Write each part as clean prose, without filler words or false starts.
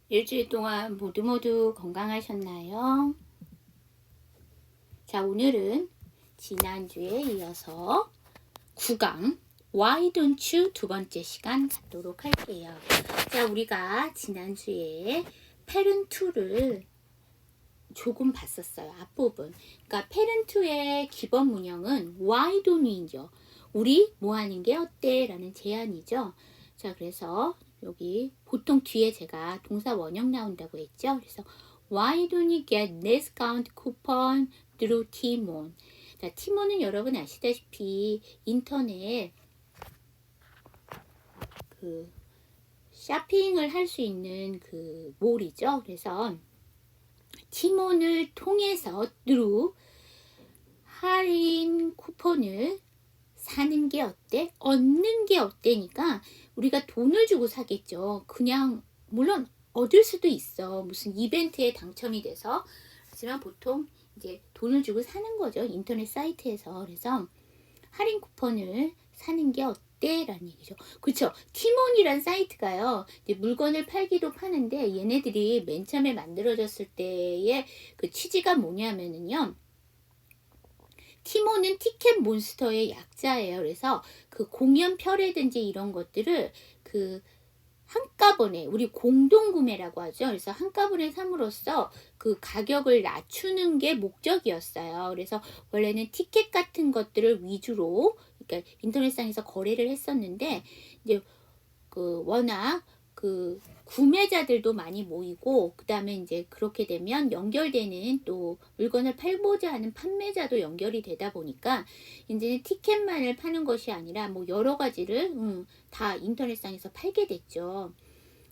일주일 동안 모두 건강하셨나요? 자, 오늘은 지난주에 이어서 9강 Why don't you 두 번째 시간 갖도록 할게요. 자, 우리가 지난주에 parent2를 조금 봤었어요. 앞부분. 그러니까 parent2의 기본 문형은 Why don't you죠. 우리 뭐 하는 게 어때? 라는 제안이죠. 자, 그래서 여기 보통 뒤에 제가 동사 원형 나온다고 했죠. 그래서 Why don't you get discount coupon through Tmall? 자, 티몬은 여러분 아시다시피 인터넷 그 쇼핑을 할 수 있는 그 몰이죠. 그래서 티몬을 통해서 through 할인 쿠폰을 사는 게 어때? 얻는 게 어때니까 우리가 돈을 주고 사겠죠. 그냥 물론 얻을 수도 있어. 무슨 이벤트에 당첨이 돼서. 하지만 보통 이제 돈을 주고 사는 거죠. 인터넷 사이트에서. 그래서 할인 쿠폰을 사는 게 어때? 라는 얘기죠. 그렇죠. 티몬이란 사이트가요. 이제 물건을 팔기도 파는데 얘네들이 맨 처음에 만들어졌을 때의 그 취지가 뭐냐면은요. 티몬은 티켓 몬스터의 약자예요. 그래서 그 공연표라든지 이런 것들을 그 한꺼번에 우리 공동구매라고 하죠. 그래서 한꺼번에 삼으로써 그 가격을 낮추는 게 목적이었어요. 그래서 원래는 티켓 같은 것들을 위주로 그러니까 인터넷상에서 거래를 했었는데 이제 그 워낙 그 구매자들도 많이 모이고 그 다음에 이제 그렇게 되면 연결되는 또 물건을 팔고자 하는 판매자도 연결이 되다 보니까 이제는 티켓만을 파는 것이 아니라 뭐 여러 가지를 다 인터넷상에서 팔게 됐죠.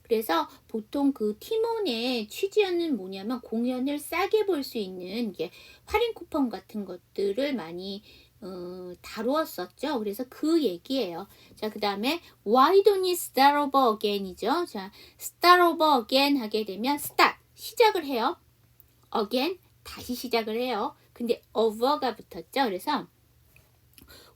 그래서 보통 그 티몬의 취지는 뭐냐면 공연을 싸게 볼 수 있는 게 할인 쿠폰 같은 것들을 많이 다루었었죠. 그래서 그 얘기예요. 자, 그 다음에 Why don't you start over again이죠. 자, start over again 하게 되면 start, 시작을 해요. again, 다시 시작을 해요. 근데 over가 붙었죠. 그래서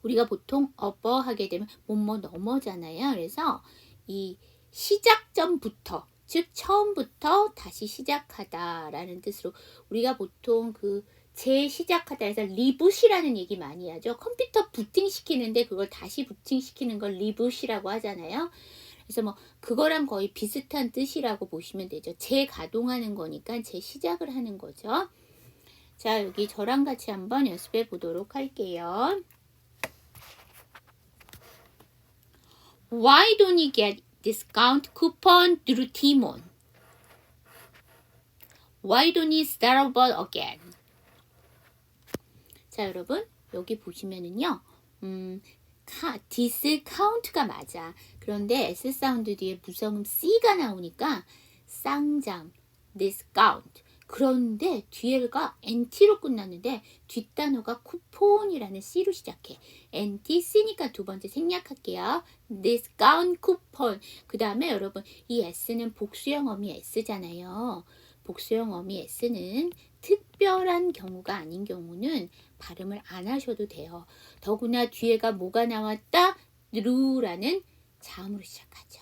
우리가 보통 over 하게 되면 뭐뭐 넘어잖아요. 그래서 이 시작점부터 즉 처음부터 다시 시작하다라는 뜻으로 우리가 보통 그 재시작하다 해서 리붓이라는 얘기 많이 하죠. 컴퓨터 부팅시키는데 그걸 다시 부팅시키는 걸 리붓이라고 하잖아요. 그래서 뭐 그거랑 거의 비슷한 뜻이라고 보시면 되죠. 재가동하는 거니까 재시작을 하는 거죠. 자, 여기 저랑 같이 한번 연습해 보도록 할게요. Why don't you get discount coupon through Tmall? Why don't you start over again? 자, 여러분 여기 보시면은요 discount가 맞아. 그런데 S 사운드 뒤에 무성음 C가 나오니까 쌍장 discount. 그런데 뒤에가 NT로 끝났는데 뒷단어가 쿠폰이라는 C로 시작해. NT C니까 두 번째 생략할게요. discount 쿠폰. 그 다음에 여러분 이 S는 복수형 어미 S잖아요. 복수형 어미 S는 특별한 경우가 아닌 경우는 발음을 안 하셔도 돼요. 더구나 뒤에가 뭐가 나왔다? 루라는 자음으로 시작하죠.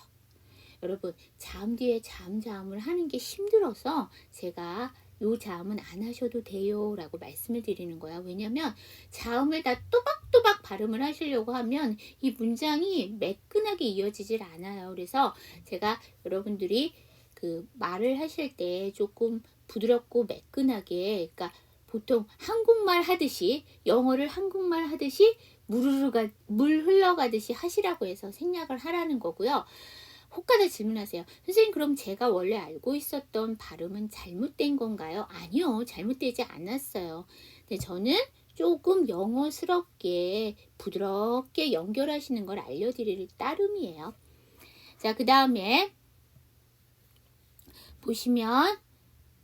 여러분 자음 뒤에 자음을 하는 게 힘들어서 제가 요 자음은 안 하셔도 돼요 라고 말씀을 드리는 거야. 왜냐면 자음을 다 또박또박 발음을 하시려고 하면 이 문장이 매끈하게 이어지질 않아요. 그래서 제가 여러분들이 그 말을 하실 때 조금 부드럽고 매끈하게 그러니까 보통 한국말 하듯이 영어를 한국말 하듯이 물 흘러가듯이 하시라고 해서 생략을 하라는 거고요. 혹가다 질문하세요. 선생님 그럼 제가 원래 알고 있었던 발음은 잘못된 건가요? 아니요. 잘못되지 않았어요. 근데 저는 조금 영어스럽게 부드럽게 연결하시는 걸 알려드릴 따름이에요. 자, 그 다음에 보시면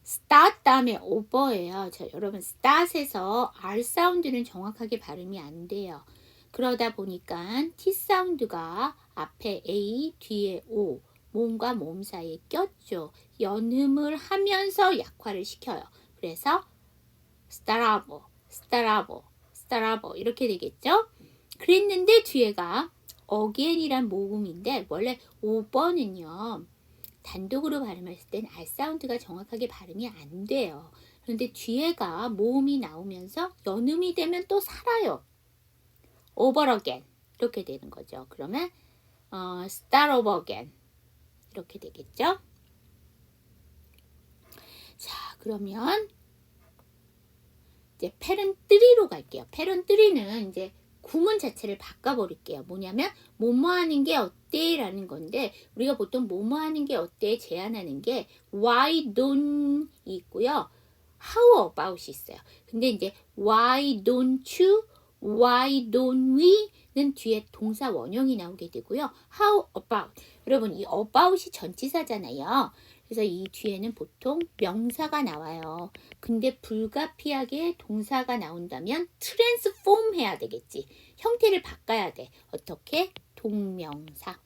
start 다음에 over예요. 자, 여러분 start에서 R 사운드는 정확하게 발음이 안 돼요. 그러다 보니까 T 사운드가 앞에 A, 뒤에 O, 몸과 몸 사이에 꼈죠. 연음을 하면서 약화를 시켜요. 그래서 start over 이렇게 되겠죠. 그랬는데 뒤에가 again이란 모음인데 원래 5번은요. 단독으로 발음했을 땐 R 사운드가 정확하게 발음이 안 돼요. 그런데 뒤에가 모음이 나오면서 연음이 되면 또 살아요. over again 이렇게 되는 거죠. 그러면 start over again 이렇게 되겠죠. 자, 그러면 이제 parent 3로 갈게요. parent 3는 이제 구문 자체를 바꿔버릴게요. 뭐냐면 뭐뭐 하는 게 어때? 라는 건데 우리가 보통 뭐뭐 하는 게 어때? 제안하는 게 why don't 이 있고요. how about이 있어요. 근데 이제 why don't you? why don't we? 는 뒤에 동사 원형이 나오게 되고요. how about. 여러분 이 about이 전치사잖아요. 그래서 이 뒤에는 보통 명사가 나와요. 근데 불가피하게 동사가 나온다면 트랜스폼 해야 되겠지. 형태를 바꿔야 돼. 어떻게? 동명사.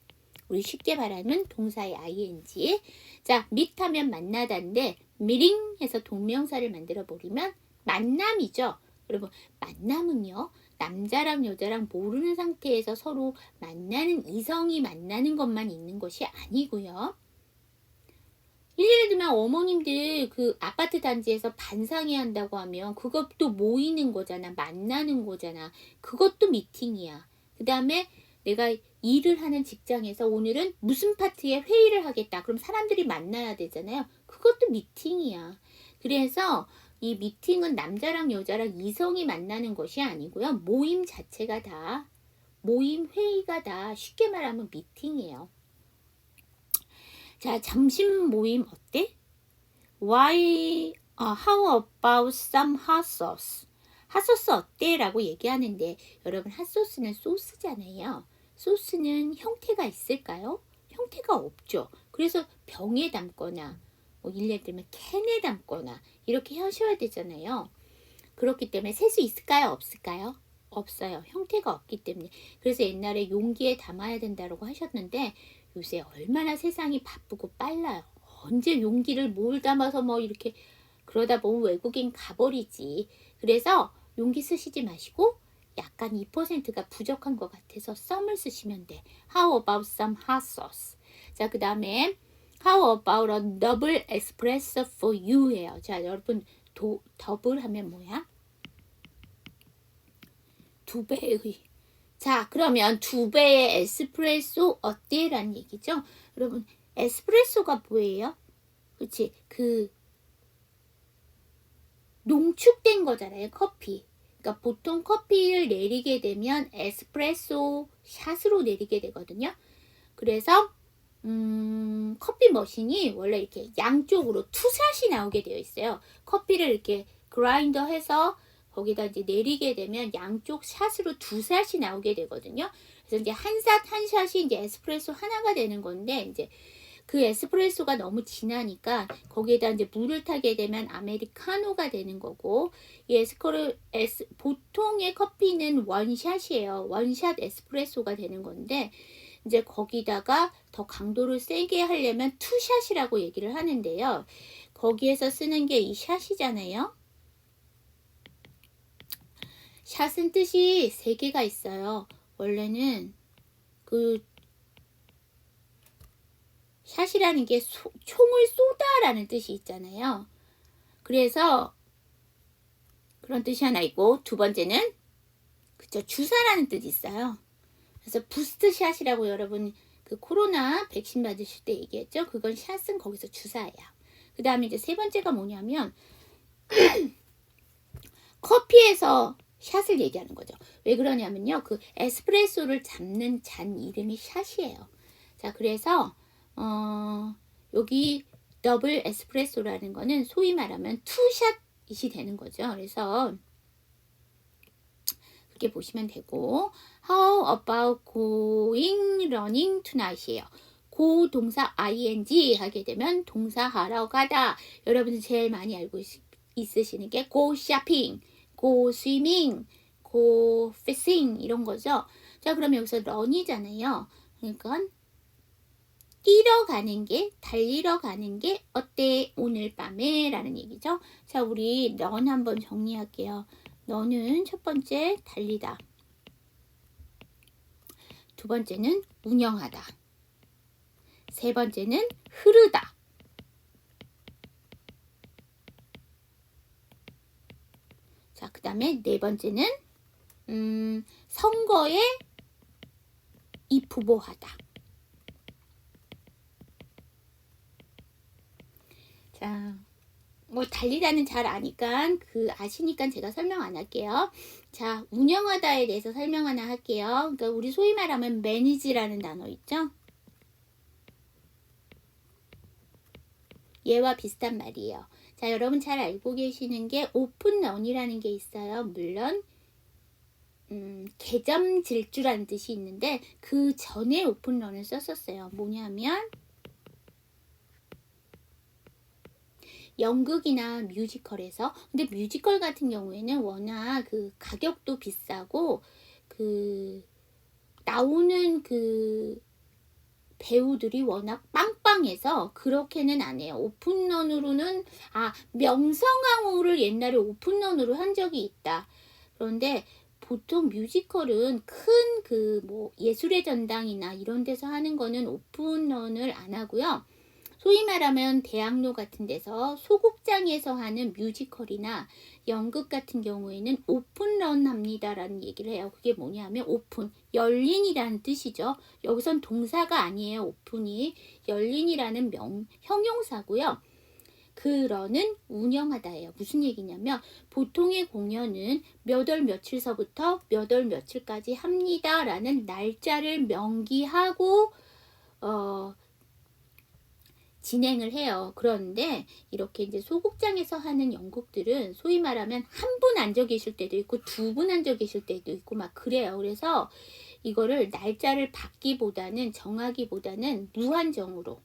우리 쉽게 말하면 동사의 ing. 자, meet 하면 만나다인데 meeting 해서 동명사를 만들어 버리면 만남이죠. 여러분, 만남은요. 남자랑 여자랑 모르는 상태에서 서로 만나는 이성이 만나는 것만 있는 것이 아니고요. 예를 들면 어머님들 그 아파트 단지에서 반상회 한다고 하면 그것도 모이는 거잖아. 만나는 거잖아. 그것도 미팅이야. 그 다음에 내가 일을 하는 직장에서 오늘은 무슨 파트에 회의를 하겠다. 그럼 사람들이 만나야 되잖아요. 그것도 미팅이야. 그래서 이 미팅은 남자랑 여자랑 이성이 만나는 것이 아니고요. 모임 자체가 다, 모임 회의가 다 쉽게 말하면 미팅이에요. 자, 점심 모임 어때? How about some hot sauce? 핫소스 어때? 라고 얘기하는데 여러분 핫소스는 소스잖아요. 소스는 형태가 있을까요? 형태가 없죠. 그래서 병에 담거나 뭐 예를 들면 캔에 담거나 이렇게 하셔야 되잖아요. 그렇기 때문에 셀 수 있을까요? 없을까요? 없어요. 형태가 없기 때문에. 그래서 옛날에 용기에 담아야 된다고 하셨는데 요새 얼마나 세상이 바쁘고 빨라요. 언제 용기를 뭘 담아서 뭐 이렇게 그러다 보면 외국인 가버리지. 그래서 용기 쓰시지 마시고 약간 2%가 부족한 것 같아서 썸을 쓰시면 돼. How about some hot sauce? 자, 그 다음에 How about a double espresso for you? 예요. 자, 여러분 더블 하면 뭐야? 두 배의. 자, 그러면 두 배의 에스프레소 어때? 라는 얘기죠. 여러분, 에스프레소가 뭐예요? 그치? 그 농축된 거잖아요. 커피. 그러니까 보통 커피를 내리게 되면 에스프레소 샷으로 내리게 되거든요. 그래서 커피 머신이 원래 이렇게 양쪽으로 투샷이 나오게 되어 있어요. 커피를 이렇게 그라인더 해서 거기다 이제 내리게 되면 양쪽 샷으로 두 샷이 나오게 되거든요. 그래서 이제 한 샷이 이제 에스프레소 하나가 되는 건데 이제 그 에스프레소가 너무 진하니까 거기에다 이제 물을 타게 되면 아메리카노가 되는 거고 이 보통의 커피는 원샷이에요. 원샷 에스프레소가 되는 건데 이제 거기다가 더 강도를 세게 하려면 투샷이라고 얘기를 하는데요. 거기에서 쓰는 게 이 샷이잖아요. 샷은 뜻이 세 개가 있어요. 원래는 그 샷이라는 게 총을 쏘다라는 뜻이 있잖아요. 그래서 그런 뜻이 하나 있고 두 번째는 그쵸 주사라는 뜻이 있어요. 그래서 부스트 샷이라고 여러분 그 코로나 백신 맞으실 때 얘기했죠. 그건 샷은 거기서 주사예요. 그 다음에 이제 세 번째가 뭐냐면 커피에서 샷을 얘기하는 거죠. 왜 그러냐면요. 그 에스프레소를 잡는 잔 이름이 샷이에요. 자, 그래서 여기 더블 에스프레소라는 거는 소위 말하면 투샷이 되는 거죠. 그래서 그렇게 보시면 되고 How about going running tonight이에요. go 동사 ing 하게 되면 동사 하러 가다. 여러분들 제일 많이 알고 있으시는 게 go shopping, go swimming, go fishing 이런 거죠. 자, 그럼 여기서 run이잖아요. 그러니까 뛰러 가는 게, 달리러 가는 게 어때? 오늘 밤에 라는 얘기죠. 자, 우리 run 한번 정리할게요. run은 첫 번째 달리다. 두 번째는 운영하다. 세 번째는 흐르다. 자, 그 다음에 네 번째는 선거에 입후보하다. 자, 뭐 달리다는 잘 아니까 아시니까 제가 설명 안 할게요. 자, 운영하다에 대해서 설명 하나 할게요. 그러니까 우리 소위 말하면 매니지라는 단어 있죠? 얘와 비슷한 말이에요. 자, 여러분 잘 알고 계시는 게 오픈런이라는 게 있어요. 물론 개점 질주라는 뜻이 있는데 그 전에 오픈런을 썼었어요. 뭐냐면 연극이나 뮤지컬에서, 근데 뮤지컬 같은 경우에는 워낙 그 가격도 비싸고 나오는 배우들이 워낙 빵빵해서 그렇게는 안 해요. 오픈런으로는 명성황후를 옛날에 오픈런으로 한 적이 있다. 그런데 보통 뮤지컬은 큰 예술의 전당이나 이런 데서 하는 거는 오픈런을 안 하고요. 소위 말하면 대학로 같은 데서 소극장에서 하는 뮤지컬이나 연극 같은 경우에는 오픈런 합니다라는 얘기를 해요. 그게 뭐냐면 오픈, 열린이라는 뜻이죠. 여기선 동사가 아니에요. 오픈이 열린이라는 형용사고요. 그 런은 운영하다예요. 무슨 얘기냐면 보통의 공연은 몇 월 며칠서부터 몇 월 며칠까지 합니다라는 날짜를 명기하고 진행을 해요. 그런데 이렇게 이제 소극장에서 하는 연극들은 소위 말하면 한 분 앉아 계실 때도 있고 두 분 앉아 계실 때도 있고 막 그래요. 그래서 이거를 날짜를 정하기보다는 무한정으로,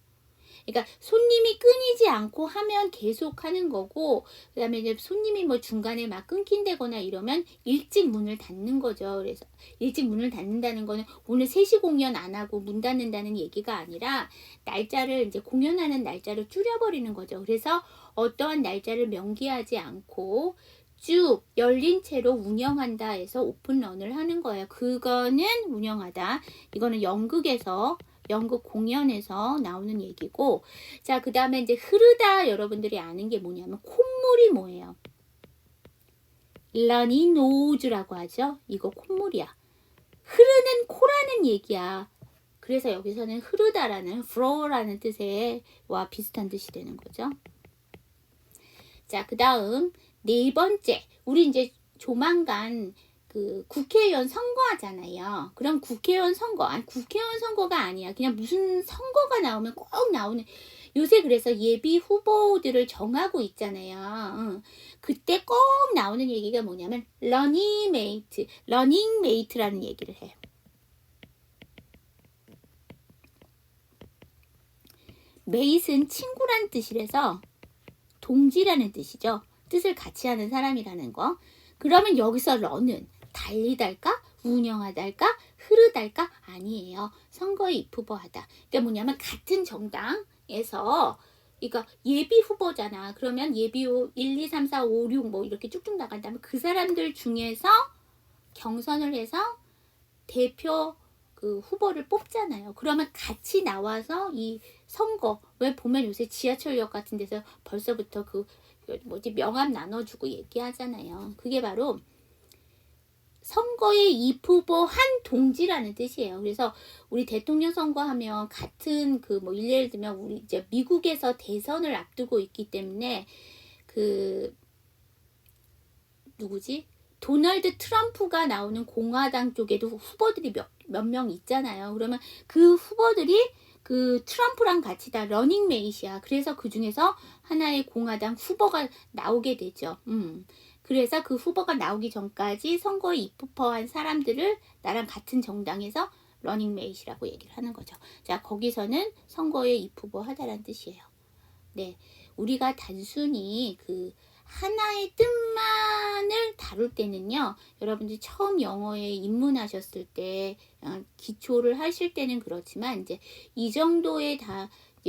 그러니까 손님이 끊이지 않고 하면 계속 하는 거고, 그 다음에 이제 손님이 뭐 중간에 막 끊긴다거나 이러면 일찍 문을 닫는 거죠. 그래서 일찍 문을 닫는다는 거는 오늘 3시 공연 안 하고 문 닫는다는 얘기가 아니라 날짜를 이제 공연하는 날짜를 줄여버리는 거죠. 그래서 어떠한 날짜를 명기하지 않고 쭉 열린 채로 운영한다 해서 오픈런을 하는 거예요. 그거는 운영하다. 이거는 연극 공연에서 나오는 얘기고, 자, 그 다음에 이제 흐르다 여러분들이 아는 게 뭐냐면 콧물이 뭐예요? 러니 노즈라고 하죠. 이거 콧물이야. 흐르는 코라는 얘기야. 그래서 여기서는 흐르다라는 flow라는 뜻와 비슷한 뜻이 되는 거죠. 자, 그 다음 네 번째, 우리 이제 조만간 국회의원 선거하잖아요. 그럼 국회의원 선거가 아니야. 그냥 무슨 선거가 나오면 꼭 나오는, 요새 그래서 예비 후보들을 정하고 있잖아요. 그때 꼭 나오는 얘기가 뭐냐면 러닝메이트라는 얘기를 해요. 메이트는 친구란 뜻이라서 동지라는 뜻이죠. 뜻을 같이 하는 사람이라는 거. 그러면 여기서 런은 달리달까? 운영하달까? 흐르달까? 아니에요. 선거에 입후보하다. 그러니까 뭐냐면 같은 정당에서, 그러니까 예비 후보잖아. 그러면 예비 1, 2, 3, 4, 5, 6 뭐 이렇게 쭉쭉 나간다면 그 사람들 중에서 경선을 해서 대표 후보를 뽑잖아요. 그러면 같이 나와서 이 선거, 왜 보면 요새 지하철역 같은 데서 벌써부터 명함 나눠주고 얘기하잖아요. 그게 바로 선거에 입후보한 동지라는 뜻이에요. 그래서 우리 대통령 선거하면 같은 예를 들면 우리 이제 미국에서 대선을 앞두고 있기 때문에 누구지? 도널드 트럼프가 나오는 공화당 쪽에도 후보들이 몇 명 있잖아요. 그러면 그 후보들이 트럼프랑 같이 다 러닝메이트야. 그래서 그 중에서 하나의 공화당 후보가 나오게 되죠. 그래서 그 후보가 나오기 전까지 선거에 입후보한 사람들을 나랑 같은 정당에서 러닝메이트라고 얘기를 하는 거죠. 자, 거기서는 선거에 입후보하다라는 뜻이에요. 네, 우리가 단순히 하나의 뜻만을 다룰 때는요, 여러분들이 처음 영어에 입문하셨을 때 기초를 하실 때는 그렇지만 이제 이 정도의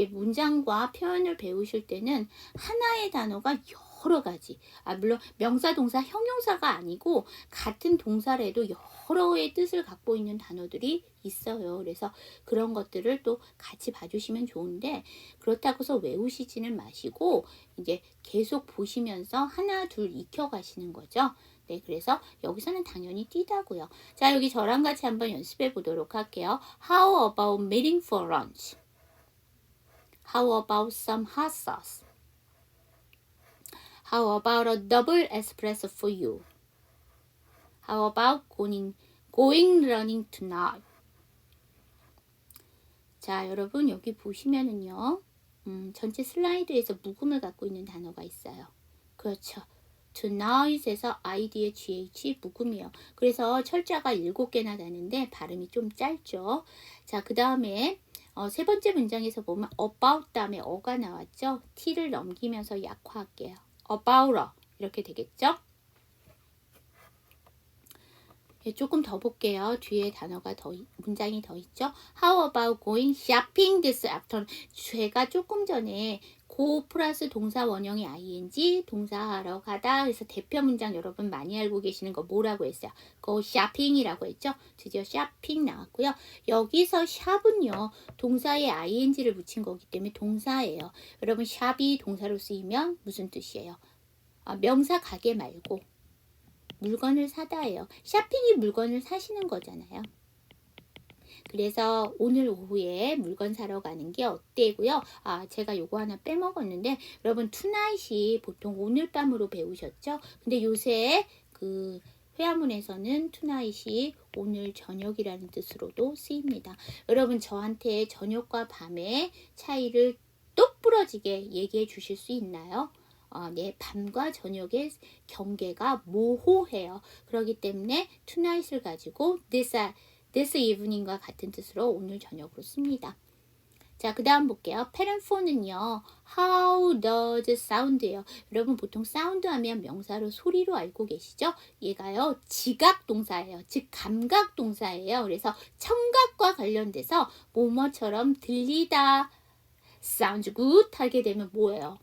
문장과 표현을 배우실 때는 하나의 단어가 여러 가지. 물론 명사, 동사, 형용사가 아니고 같은 동사라도 여러의 뜻을 갖고 있는 단어들이 있어요. 그래서 그런 것들을 또 같이 봐주시면 좋은데 그렇다고 해서 외우시지는 마시고 이제 계속 보시면서 하나, 둘 익혀가시는 거죠. 네, 그래서 여기서는 당연히 띄다고요. 자, 여기 저랑 같이 한번 연습해 보도록 할게요. How about meeting for lunch? How about some hot sauce? How about a double espresso for you? How about going running tonight? 자, 여러분 여기 보시면은요. 전체 슬라이드에서 묵음을 갖고 있는 단어가 있어요. 그렇죠. tonight에서 id의 gh 묵음이요. 그래서 철자가 7개나 나는데 발음이 좀 짧죠. 자, 그 다음에 세 번째 문장에서 보면 about 다음에 어가 나왔죠. t를 넘기면서 약화할게요. about 이렇게 되겠죠. 조금 더 볼게요. 뒤에 단어가 문장이 더 있죠. How about going shopping this afternoon? 제가 조금 전에 go 플러스 동사 원형이 ing 동사하러 가다. 그래서 대표 문장 여러분 많이 알고 계시는 거 뭐라고 했어요? go shopping이라고 했죠. 드디어 shopping 나왔고요. 여기서 shop은요. 동사에 ing를 붙인 거기 때문에 동사예요. 여러분 shop이 동사로 쓰이면 무슨 뜻이에요? 명사 가게 말고 물건을 사다예요. 쇼핑이 물건을 사시는 거잖아요. 그래서 오늘 오후에 물건 사러 가는 게 어때고요? 제가 요거 하나 빼먹었는데 여러분 tonight이 보통 오늘 밤으로 배우셨죠? 근데 요새 그 회화문에서는 tonight이 오늘 저녁이라는 뜻으로도 쓰입니다. 여러분 저한테 저녁과 밤의 차이를 똑부러지게 얘기해 주실 수 있나요? 네, 밤과 저녁의 경계가 모호해요. 그렇기 때문에 tonight을 가지고 this evening과 같은 뜻으로 오늘 저녁으로 씁니다. 자, 그 다음 볼게요. parent phone은요. how does sound예요. 여러분 보통 sound 하면 명사로 소리로 알고 계시죠? 얘가요. 지각 동사예요. 즉 감각 동사예요. 그래서 청각과 관련돼서 뭐뭐처럼 들리다 sounds good 하게 되면 뭐예요?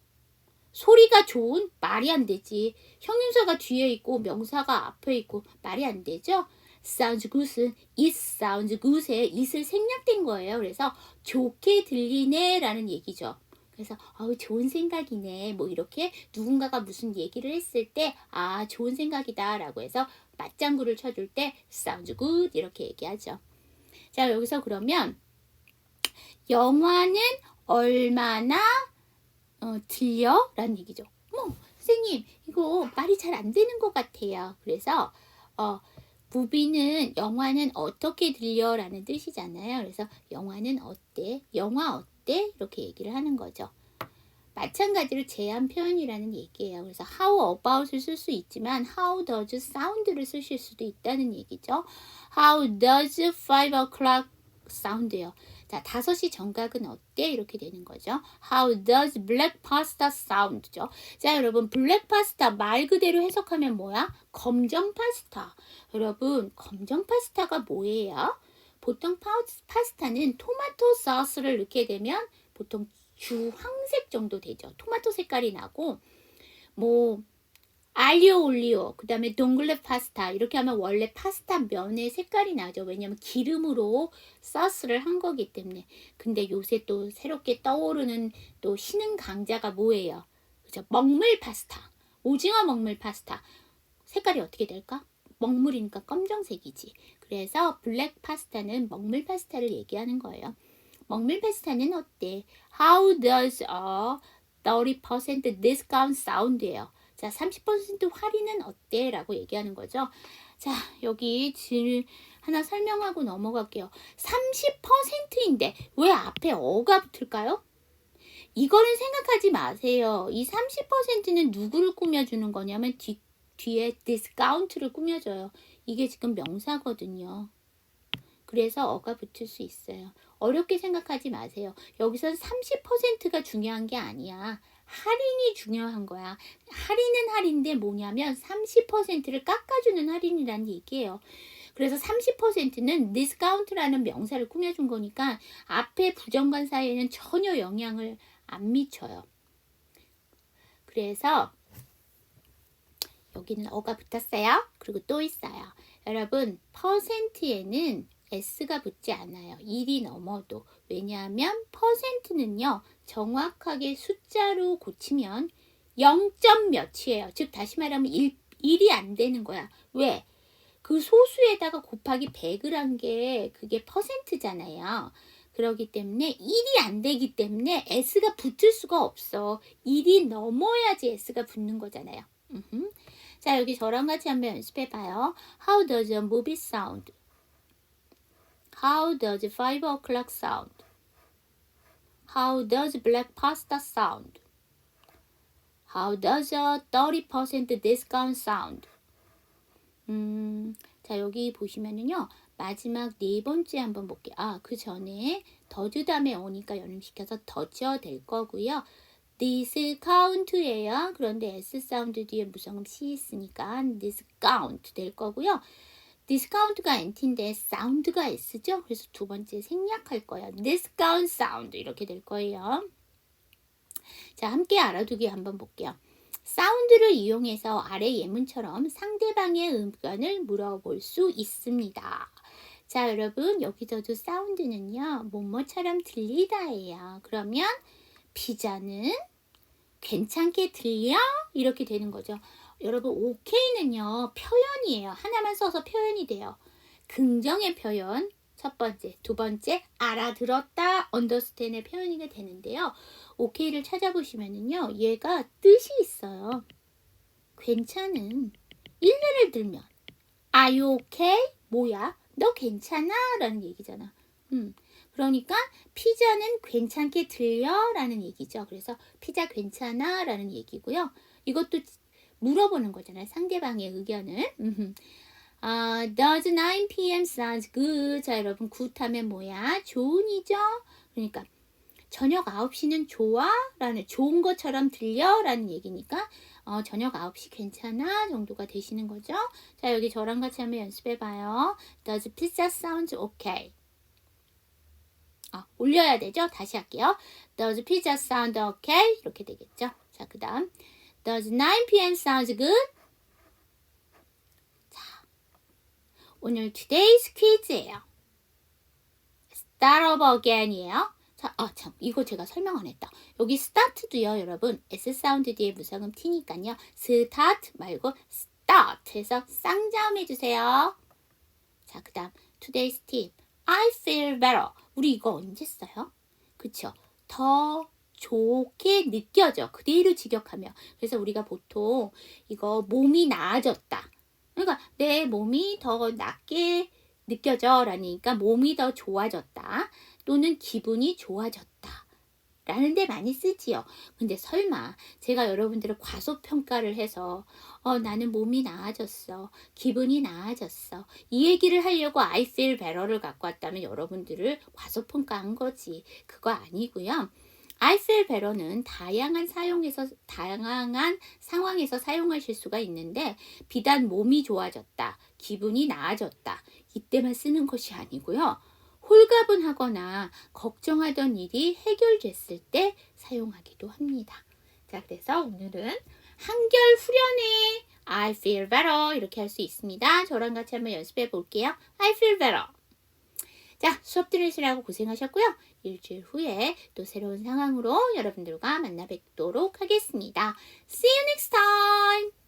소리가 좋은? 말이 안 되지. 형용사가 뒤에 있고 명사가 앞에 있고 말이 안 되죠? sounds good은 it sounds good에 it을 생략된 거예요. 그래서 좋게 들리네 라는 얘기죠. 그래서 좋은 생각이네 뭐 이렇게 누군가가 무슨 얘기를 했을 때 좋은 생각이다 라고 해서 맞장구를 쳐줄 때 sounds good 이렇게 얘기하죠. 자, 여기서 그러면 영화는 얼마나 들려? 라는 얘기죠. 선생님 이거 말이 잘 안 되는 것 같아요. 그래서 무비는 영화는 어떻게 들려? 라는 뜻이잖아요. 그래서 영화는 어때? 영화 어때? 이렇게 얘기를 하는 거죠. 마찬가지로 제한 표현이라는 얘기예요. 그래서 how about을 쓸 수 있지만 how does sound를 쓰실 수도 있다는 얘기죠. How does 5 o'clock sound요? 자, 5시 정각은 어때? 이렇게 되는 거죠. How does black pasta sound죠? 자, 여러분 블랙 파스타 말 그대로 해석하면 뭐야? 검정 파스타. 여러분 검정 파스타가 뭐예요? 보통 파스타는 토마토 소스를 넣게 되면 보통 주황색 정도 되죠. 토마토 색깔이 나고 알리오 올리오, 그 다음에 동글레 파스타 이렇게 하면 원래 파스타 면의 색깔이 나죠. 왜냐면 기름으로 소스를 한 거기 때문에. 근데 요새 또 새롭게 떠오르는 또 신흥 강자가 뭐예요? 그죠? 먹물 파스타, 오징어 먹물 파스타. 색깔이 어떻게 될까? 먹물이니까 검정색이지. 그래서 블랙 파스타는 먹물 파스타를 얘기하는 거예요. 먹물 파스타는 어때? How does a 30% discount sound예요. 자, 30% 할인은 어때? 라고 얘기하는 거죠. 자, 여기 질 하나 설명하고 넘어갈게요. 30%인데 왜 앞에 어가 붙을까요? 이거는 생각하지 마세요. 이 30%는 누구를 꾸며주는 거냐면 뒤에 디스카운트를 꾸며줘요. 이게 지금 명사거든요. 그래서 어가 붙을 수 있어요. 어렵게 생각하지 마세요. 여기선 30%가 중요한 게 아니야. 할인이 중요한 거야. 할인은 할인인데 뭐냐면 30%를 깎아주는 할인이라는 얘기예요. 그래서 30%는 디스카운트라는 명사를 꾸며준 거니까 앞에 부정관사에는 전혀 영향을 안 미쳐요. 그래서 여기는 어가 붙었어요. 그리고 또 있어요. 여러분, 퍼센트에는 s가 붙지 않아요. 1이 넘어도. 왜냐하면 퍼센트는요, 정확하게 숫자로 고치면 0점 몇이에요. 즉, 다시 말하면 1이 안 되는 거야. 왜? 그 소수에다가 곱하기 100을 한 게 그게 퍼센트잖아요. 그렇기 때문에 1이 안 되기 때문에 s가 붙을 수가 없어. 1이 넘어야지 s가 붙는 거잖아요. 자, 여기 저랑 같이 한번 연습해 봐요. How does a movie sound? How does 5 o'clock sound? How does black pasta sound? How does a 30% discount sound? 자, 여기 보시면은요, 마지막 네 번째 한번 볼게요. 그 전에 더즈 다음에 오니까 연음시켜서 더쳐 될 거고요. discount예요. 그런데 s 사운드 뒤에 무성음 c 있으니까 discount 될 거고요. discount가 nt인데 사운드가 s죠. 그래서 두 번째 생략할 거예요. discount sound 이렇게 될 거예요. 자, 함께 알아두기 한번 볼게요. 사운드를 이용해서 아래 예문처럼 상대방의 의견을 물어볼 수 있습니다. 자, 여러분, 여기서도 사운드는요, 뭐뭐처럼 들리다예요. 그러면 피자는 괜찮게 들려? 이렇게 되는 거죠. 여러분, OK는요, 표현이에요. 하나만 써서 표현이 돼요. 긍정의 표현, 첫 번째, 두 번째, 알아들었다, understand의 표현이 되는데요. OK를 찾아보시면은요, 얘가 뜻이 있어요. 괜찮은. 일례를 들면, Are you okay? 뭐야? 너 괜찮아? 라는 얘기잖아. 그러니까 피자는 괜찮게 들려? 라는 얘기죠. 그래서 피자 괜찮아? 라는 얘기고요. 이것도 물어보는 거잖아요. 상대방의 의견을. Does 9 p.m. sounds good? 자, 여러분, good 하면 뭐야? 좋은이죠? 그러니까 저녁 9시는 좋아? 라는, 좋은 것처럼 들려? 라는 얘기니까 저녁 9시 괜찮아? 정도가 되시는 거죠. 자, 여기 저랑 같이 한번 연습해 봐요. Does pizza sound okay? 올려야 되죠? 다시 할게요. Does pizza sound okay? 이렇게 되겠죠. 자, 그 다음 Does 9 p.m. sounds good? 자, 오늘 today's quiz예요. Start over again이에요. 자, 참, 이거 제가 설명 안 했다. 여기 start도요, 여러분. S 사운드 뒤에 무성음 T니까요. start 말고 start 해서 쌍자음 해주세요. 자, 그 다음 today's tip. I feel better. 우리 이거 언제 써요? 그쵸? 더 좋게 느껴져. 그대로 직역하면. 그래서 우리가 보통 이거 몸이 나아졌다. 그러니까 내 몸이 더 낫게 느껴져. 라니까 몸이 더 좋아졌다. 또는 기분이 좋아졌다. 라는 데 많이 쓰지요. 근데 설마 제가 여러분들을 과소평가를 해서 나는 몸이 나아졌어. 기분이 나아졌어. 이 얘기를 하려고 I feel better를 갖고 왔다면 여러분들을 과소평가한 거지. 그거 아니고요. I feel better는 다양한 상황에서 사용하실 수가 있는데 비단 몸이 좋아졌다. 기분이 나아졌다. 이때만 쓰는 것이 아니고요. 홀가분하거나 걱정하던 일이 해결됐을 때 사용하기도 합니다. 자, 그래서 오늘은 한결 후련해. I feel better 이렇게 할 수 있습니다. 저랑 같이 한번 연습해 볼게요. I feel better. 자, 수업 들으시라고 고생하셨고요. 일주일 후에 또 새로운 상황으로 여러분들과 만나 뵙도록 하겠습니다. See you next time.